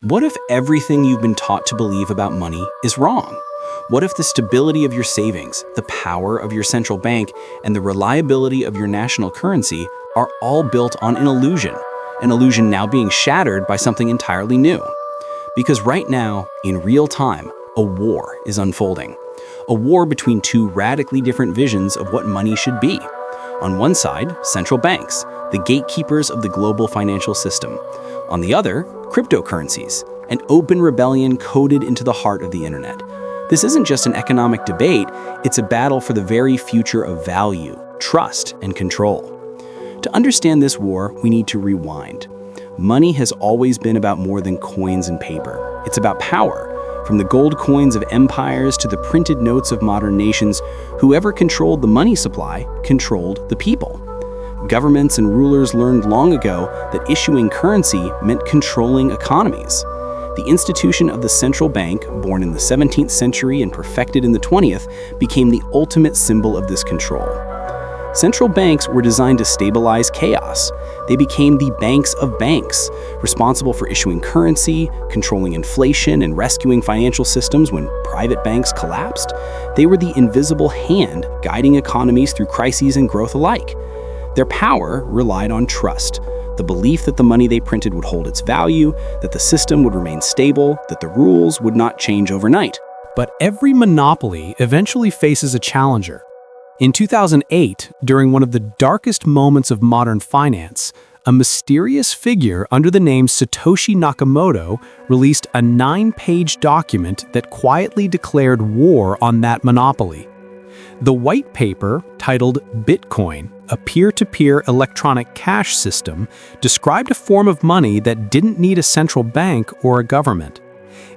What if everything you've been taught to believe about money is wrong? What if the stability of your savings, the power of your central bank, and the reliability of your national currency are all built on an illusion now being shattered by something entirely new? Because right now, in real time, a war is unfolding. A war between two radically different visions of what money should be. On one side, central banks, the gatekeepers of the global financial system. On the other, cryptocurrencies, an open rebellion coded into the heart of the internet. This isn't just an economic debate, it's a battle for the very future of value, trust, and control. To understand this war, we need to rewind. Money has always been about more than coins and paper. It's about power. From the gold coins of empires to the printed notes of modern nations, whoever controlled the money supply controlled the people. Governments and rulers learned long ago that issuing currency meant controlling economies. The institution of the central bank, born in the 17th century and perfected in the 20th, became the ultimate symbol of this control. Central banks were designed to stabilize chaos. They became the banks of banks, responsible for issuing currency, controlling inflation, and rescuing financial systems when private banks collapsed. They were the invisible hand guiding economies through crises and growth alike. Their power relied on trust, the belief that the money they printed would hold its value, that the system would remain stable, that the rules would not change overnight. But every monopoly eventually faces a challenger. In 2008, during one of the darkest moments of modern finance, a mysterious figure under the name Satoshi Nakamoto released a 9-page document that quietly declared war on that monopoly. The white paper, titled Bitcoin, a peer-to-peer electronic cash system, described a form of money that didn't need a central bank or a government.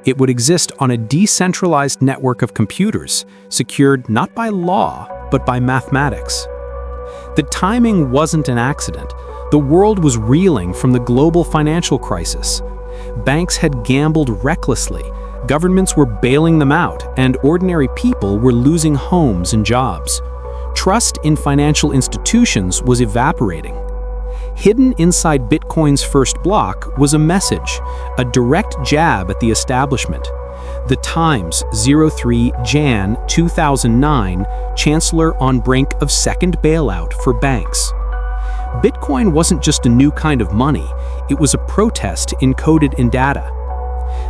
It would exist on a decentralized network of computers, secured not by law, but by mathematics. The timing wasn't an accident. The world was reeling from the global financial crisis. Banks had gambled recklessly, governments were bailing them out, and ordinary people were losing homes and jobs. Trust in financial institutions was evaporating. Hidden inside Bitcoin's first block was a message, a direct jab at the establishment. The Times, 03 Jan 2009, Chancellor on brink of second bailout for banks. Bitcoin wasn't just a new kind of money, it was a protest encoded in data.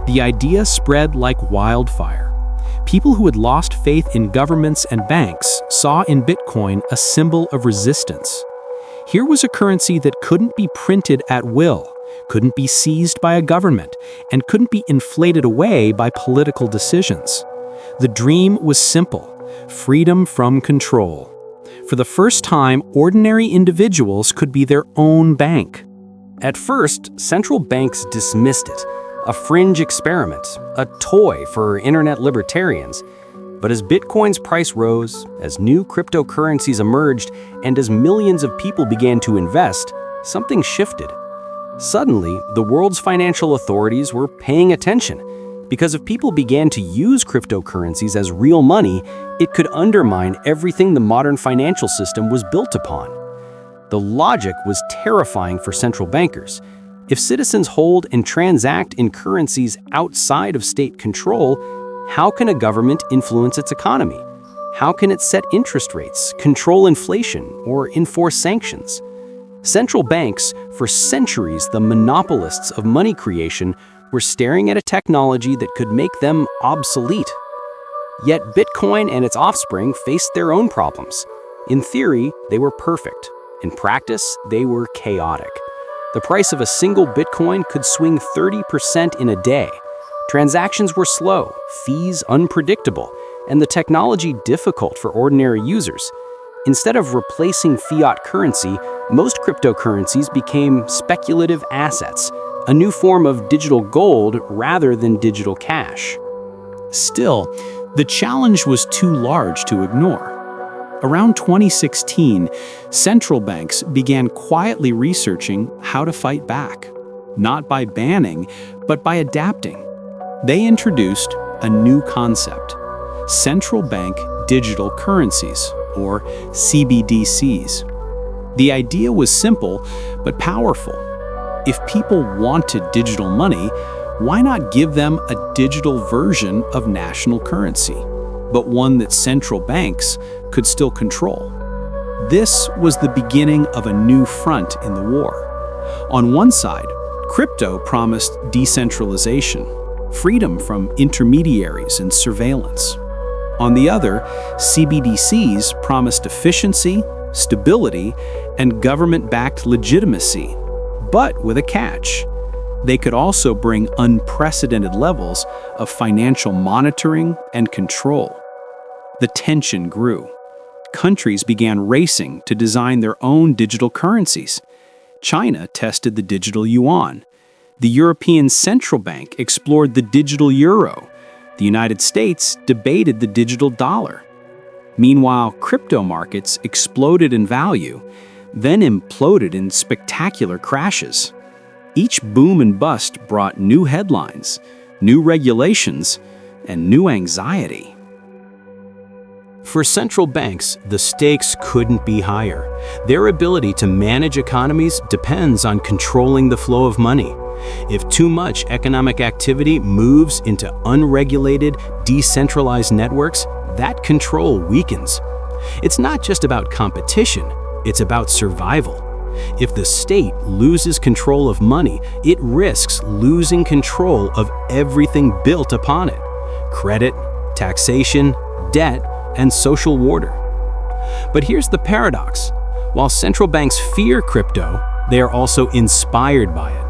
The idea spread like wildfire. People who had lost faith in governments and banks saw in Bitcoin a symbol of resistance. Here was a currency that couldn't be printed at will, couldn't be seized by a government, and couldn't be inflated away by political decisions. The dream was simple: freedom from control. For the first time, ordinary individuals could be their own bank. At first, central banks dismissed it, a fringe experiment, a toy for internet libertarians. But as Bitcoin's price rose, as new cryptocurrencies emerged, and as millions of people began to invest, something shifted. Suddenly, the world's financial authorities were paying attention, because if people began to use cryptocurrencies as real money, it could undermine everything the modern financial system was built upon. The logic was terrifying for central bankers. If citizens hold and transact in currencies outside of state control, how can a government influence its economy? How can it set interest rates, control inflation, or enforce sanctions? Central banks, for centuries the monopolists of money creation, were staring at a technology that could make them obsolete. Yet Bitcoin and its offspring faced their own problems. In theory, they were perfect. In practice, they were chaotic. The price of a single Bitcoin could swing 30% in a day. Transactions were slow, fees unpredictable, and the technology difficult for ordinary users. Instead of replacing fiat currency, most cryptocurrencies became speculative assets, a new form of digital gold rather than digital cash. Still, the challenge was too large to ignore. Around 2016, central banks began quietly researching how to fight back, not by banning, but by adapting. They introduced a new concept: Central Bank Digital Currencies, or CBDCs. The idea was simple but powerful. If people wanted digital money, why not give them a digital version of national currency, but one that central banks could still control? This was the beginning of a new front in the war. On one side, crypto promised decentralization, freedom from intermediaries and surveillance. On the other, CBDCs promised efficiency, stability, and government-backed legitimacy, but with a catch. They could also bring unprecedented levels of financial monitoring and control. The tension grew. Countries began racing to design their own digital currencies. China tested the digital yuan. The European Central Bank explored the digital euro. The United States debated the digital dollar. Meanwhile, crypto markets exploded in value, then imploded in spectacular crashes. Each boom and bust brought new headlines, new regulations, and new anxiety. For central banks, the stakes couldn't be higher. Their ability to manage economies depends on controlling the flow of money. If too much economic activity moves into unregulated, decentralized networks, that control weakens. It's not just about competition, it's about survival. If the state loses control of money, it risks losing control of everything built upon it: credit, taxation, debt, and social order. But here's the paradox. While central banks fear crypto, they are also inspired by it.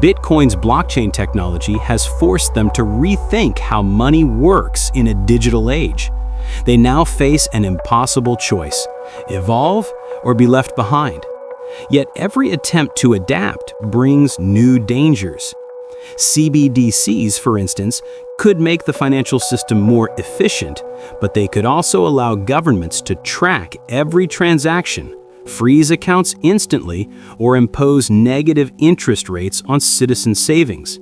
Bitcoin's blockchain technology has forced them to rethink how money works in a digital age. They now face an impossible choice: evolve or be left behind. Yet every attempt to adapt brings new dangers. CBDCs, for instance, could make the financial system more efficient, but they could also allow governments to track every transaction, freeze accounts instantly, or impose negative interest rates on citizen savings.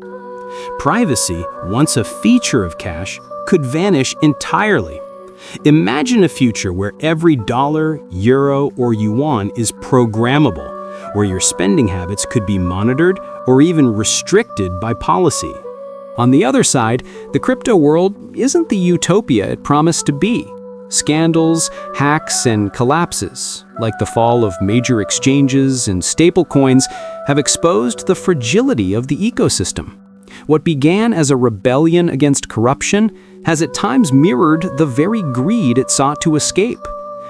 Privacy, once a feature of cash, could vanish entirely. Imagine a future where every dollar, euro, or yuan is programmable, where your spending habits could be monitored or even restricted by policy. On the other side, the crypto world isn't the utopia it promised to be. Scandals, hacks, and collapses, like the fall of major exchanges and stablecoins, have exposed the fragility of the ecosystem. What began as a rebellion against corruption has at times mirrored the very greed it sought to escape.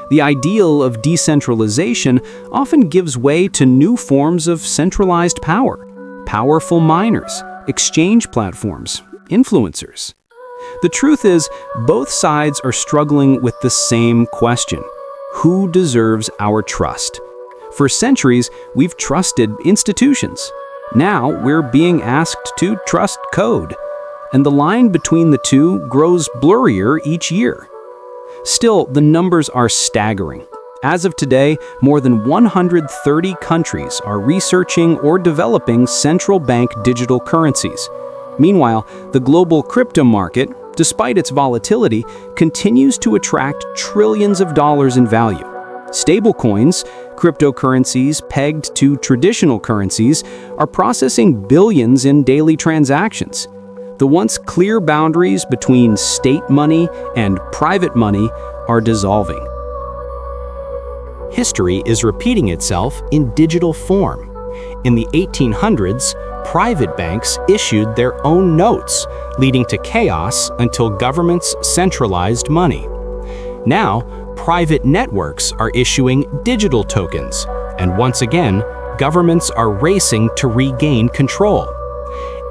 The ideal of decentralization often gives way to new forms of centralized power: powerful miners, exchange platforms, influencers. The truth is, both sides are struggling with the same question: who deserves our trust? For centuries, we've trusted institutions. Now we're being asked to trust code, and the line between the two grows blurrier each year. Still, the numbers are staggering. As of today, more than 130 countries are researching or developing central bank digital currencies. Meanwhile, the global crypto market, despite its volatility, continues to attract trillions of dollars in value. Stablecoins, cryptocurrencies pegged to traditional currencies, are processing billions in daily transactions. The once clear boundaries between state money and private money are dissolving. History is repeating itself in digital form. In the 1800s, private banks issued their own notes, leading to chaos until governments centralized money. Now, private networks are issuing digital tokens, and once again, governments are racing to regain control.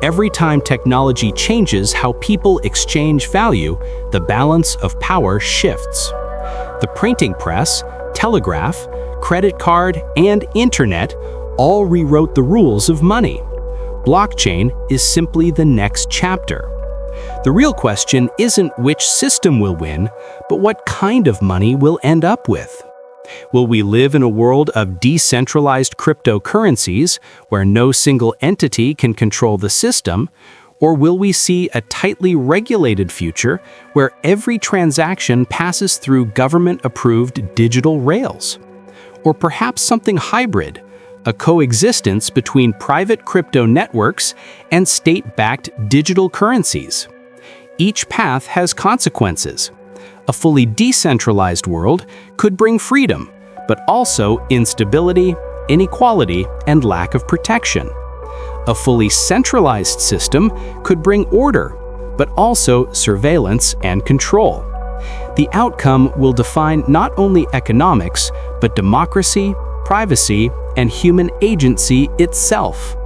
Every time technology changes how people exchange value, the balance of power shifts. The printing press, telegraph, credit card, and internet all rewrote the rules of money. Blockchain is simply the next chapter. The real question isn't which system will win, but what kind of money we'll end up with. Will we live in a world of decentralized cryptocurrencies where no single entity can control the system, or will we see a tightly regulated future where every transaction passes through government-approved digital rails? Or perhaps something hybrid, a coexistence between private crypto networks and state-backed digital currencies. Each path has consequences. A fully decentralized world could bring freedom, but also instability, inequality, and lack of protection. A fully centralized system could bring order, but also surveillance and control. The outcome will define not only economics, but democracy, privacy, and human agency itself.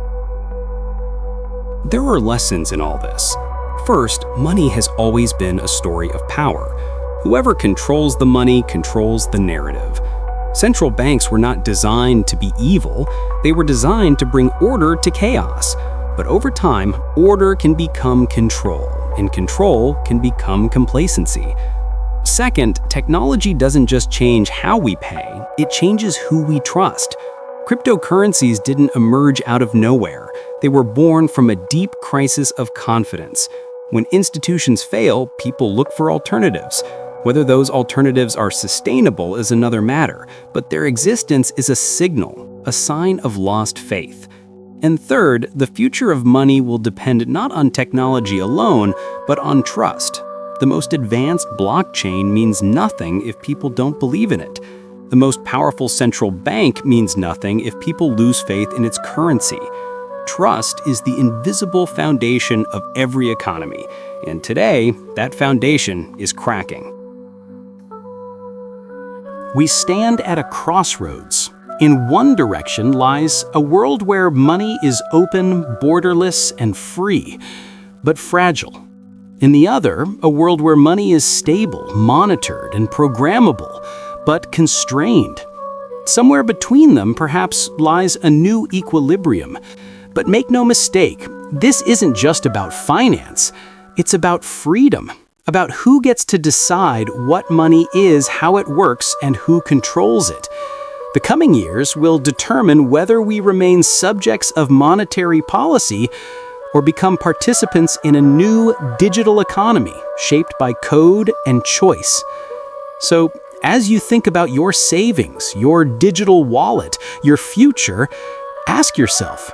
There are lessons in all this. First, money has always been a story of power. Whoever controls the money controls the narrative. Central banks were not designed to be evil, they were designed to bring order to chaos. But over time, order can become control, and control can become complacency. Second, technology doesn't just change how we pay, it changes who we trust. Cryptocurrencies didn't emerge out of nowhere. They were born from a deep crisis of confidence. When institutions fail, people look for alternatives. Whether those alternatives are sustainable is another matter, but their existence is a signal, a sign of lost faith. And third, the future of money will depend not on technology alone, but on trust. The most advanced blockchain means nothing if people don't believe in it. The most powerful central bank means nothing if people lose faith in its currency. Trust is the invisible foundation of every economy, and today, that foundation is cracking. We stand at a crossroads. In one direction lies a world where money is open, borderless, and free, but fragile. In the other, a world where money is stable, monitored, and programmable, but constrained. Somewhere between them, perhaps, lies a new equilibrium. But make no mistake, this isn't just about finance. It's about freedom, about who gets to decide what money is, how it works, and who controls it. The coming years will determine whether we remain subjects of monetary policy or become participants in a new digital economy shaped by code and choice. So, as you think about your savings, your digital wallet, your future, ask yourself,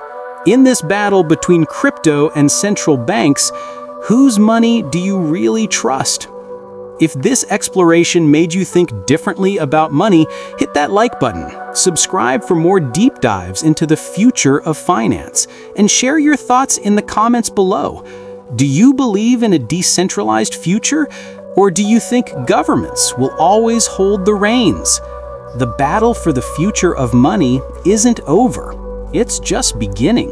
in this battle between crypto and central banks, whose money do you really trust? If this exploration made you think differently about money, hit that like button, subscribe for more deep dives into the future of finance, and share your thoughts in the comments below. Do you believe in a decentralized future, or do you think governments will always hold the reins? The battle for the future of money isn't over, it's just beginning.